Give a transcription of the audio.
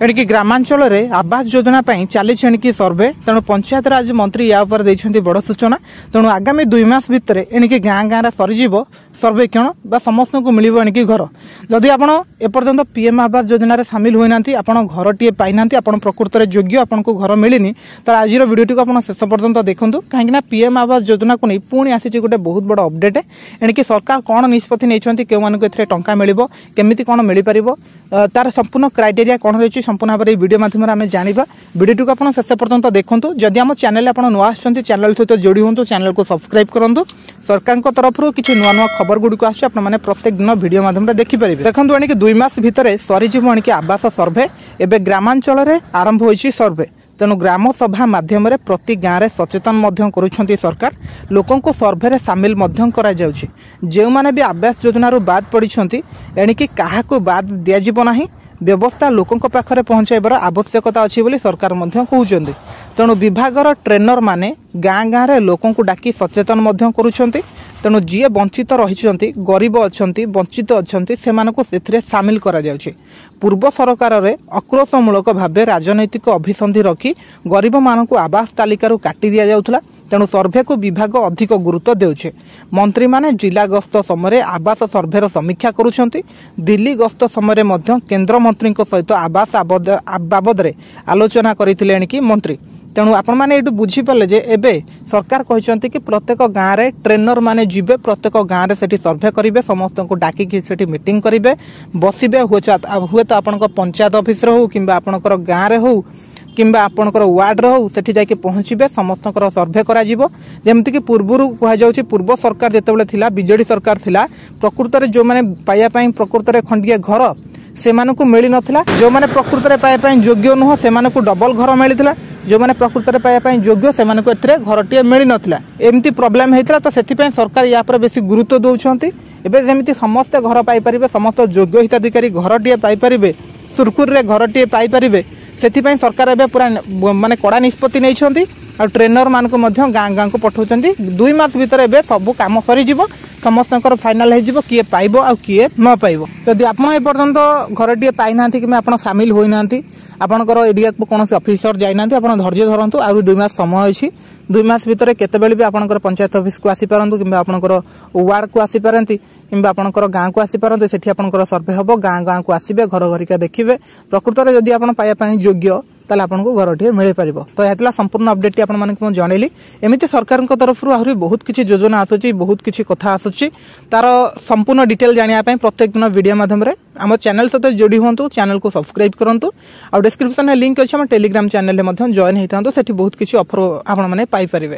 एणिकी ग्रामांचल में आवास योजना चली एणिकी सर्वे तेणु पंचायत राज मंत्री या बड़ सूचना तेणु आगामी 2 मास भितर एणिकी गाँ गाँव सरीज सर्वेक्षण बा समस्त को मिल एणिकी घर जदि आपण एपर्यंत पीएम आवास योजना सामिल होना आपण घर टे पाईना आपण प्रकृत में योग्य आपन को घर मिलनी तर आज वीडियो को आप शेष पर्यंत देखूँ कहीं पीएम आवास योजना को नहीं पुणी आसी गोटे बहुत बड़ अपडेट एणिकी सरकार कौन निष्पत्ति नहीं के टंका मिल केमी कौन मिल पार तार संपूर्ण क्राइटेरिया कौन रही संपूर्ण भाव वीडियो माध्यम आम जाना वीडियो को आप शेष पर्यंत देखूँ जदि आम चैनल आप नुआ चैनल सहित जोड़ी हूँ चैनल को सब्सक्राइब करूँ सरकार तरफ किसी नुआ नुआ खबर गुड़िक आस प्रत्येक दिन वीडियो माध्यम देखिपारे देखो एणिकी 2 मास भितर सरीज एणिकी आवास सर्वे एवं ग्रामांचल में आरंभ होती सर्वे तेणु ग्राम सभा माध्यम प्रति गाँव में सचेतन करुछंती सरकार लोकों को सर्वे सामिल जो मैंने भी आवास योजना बाद पड़ी एणिकी क्या बाद दिज्व व्यवस्था लोकों पाखरे पहुंचाइबार आवश्यकता अच्छी बोली सरकार कहते तेणु विभागर ट्रेनर माने गाँ गाँव में लोकों को डाकी सचेतन करुछंती तेणु जी वंचित रही गरीब अच्छा वंचित अच्छा से सामिल करा जाउछि। पूर्व सरकार में आक्रोशमूलक भाव राजनैतिक अभिसंधि रखी गरीब मानक आवास तालिकार काटी दि जाउथला तेणु सर्वे को विभाग अधिक गुरुत्व देउछे। मंत्री माने जिला गस्त समय आवास सर्वेर समीक्षा करुछंती दिल्ली गस्त समय केंद्र मंत्री सहित आवास बाबद आलोचना करथिले एणिकी मंत्री तेणु आपण मैंने ये बुझीपारे जे एबे सरकार कहते कि प्रत्येक गाँव में ट्रेनर माने जीवे प्रत्येक गाँव में सेठी सर्वे करेंगे समस्त को डाकिकी सेठी मीटिंग करेंगे बसबे हुए तो आपण पंचायत ऑफिस हो कि आपणकर गाँव में हो कि आपणकर वार्ड हो सेठी जाके पहुँचे समस्त सर्वे करमती पूर्वर कहुच्छे पूर्व सरकार जितेबाला थिला बीजेडी सरकार थिला प्रकृत में जो मैंने पाइबापी प्रकृत में खंडिया घर से मिल नाला जो मैंने प्रकृत में पाइबा योग्य नुह से डबल घर मिलता जो मैंने प्रकृत में पाइबा योग्य से घर टे मिल नाला एमती प्रोब्लेम होता तो से सरकार या बेस गुरुत्व दौरान एवं जमी समस्ते घर पाइपर समस्त योग्य हिताधिकारी घर टे पाइपर सुरखुर में घर टे पाइपर से सरकार एवं पूरा माने कड़ा निष्पत्ति नहीं ट्रेनर मान को गाँ गाँ को पठाउछंती 2 मास भितर एबे सब काम सरी समस्त फाइनाल हो किए पाइब आ किए न पाइब जदि आप एपर्यंत घर टे पाई ना कि आप सामिल होना आपणकर एरिया को कौन ऑफिसर जाइना धैर्य धरतु आ 2 मास समय अच्छी 2 मास भितर केतेबेले भी आपणकर पंचायत ऑफिस को आसी पारंतु कि आपणकर वार्ड को आसी पारंती कि आपणकर गाँ को आसी पारंतु सेठी आपणकर सर्वे हबो गाँ गाँ को आसीबे घर घरिका देखिबे प्रकृत में जदि आपन पाइबा पई योग्य ताले आपनको घर टे मिल पार तो यह संपूर्ण अपडेट टी आपको जनइली एमती सरकार तरफ आहरी बहुत किसी योजना आसूची बहुत किसी कथा आसूची तार संपूर्ण डिटेल जानापी प्रत्येक दिन वीडियो माध्यम आम चैनल सहित जोड़ी हूँ चैनल को सब्सक्राइब करूँ और डिस्क्रिप्शन में लिंक अच्छे टेलीग्राम चैनल में जॉइन होता बहुत किसी ऑफर आपने पाइपर।